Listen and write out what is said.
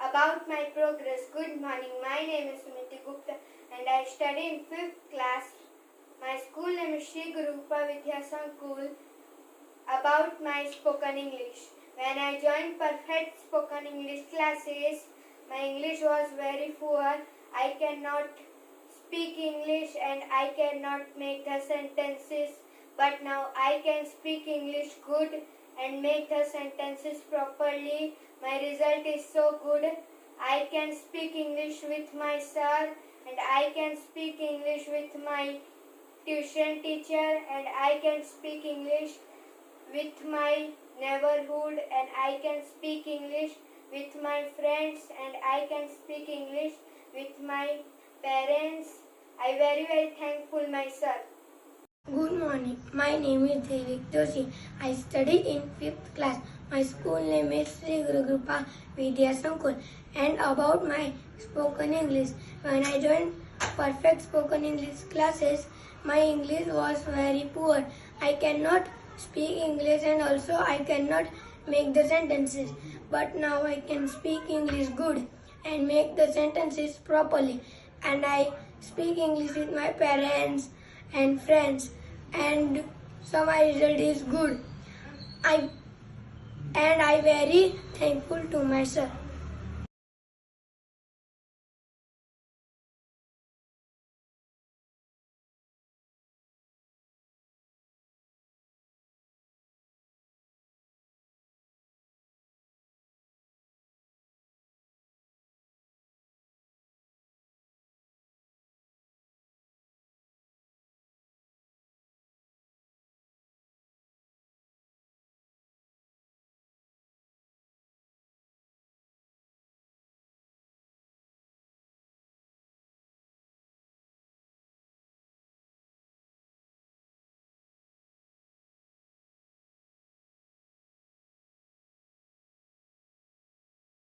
About my progress. Good morning. My name is Sumiti Gupta and I study in 5th class. My school name is Shri Guru Rupa Vidya Sankul. About my spoken English. When I joined perfect spoken English classes, my English was very poor. I cannot speak English and I cannot make the sentences. But now I can speak English good and make the sentences properly. My result is so good. I can speak English with my sir and I can speak English with my tuition teacher and I can speak English with my neighborhood and I can speak English with my friends and I can speak English with my parents. I very thankful my sir. Good morning. My name is Devik Joshi. I study in 5th class. My school name is Sri Guru Rupa Vidya Sankul. And about my spoken English, when I joined perfect spoken English classes, my English was very poor. I cannot speak English and also I cannot make the sentences. But now I can speak English good and make the sentences properly. And I speak English with my parents and friends, and so my result is good. I very thankful to my sir.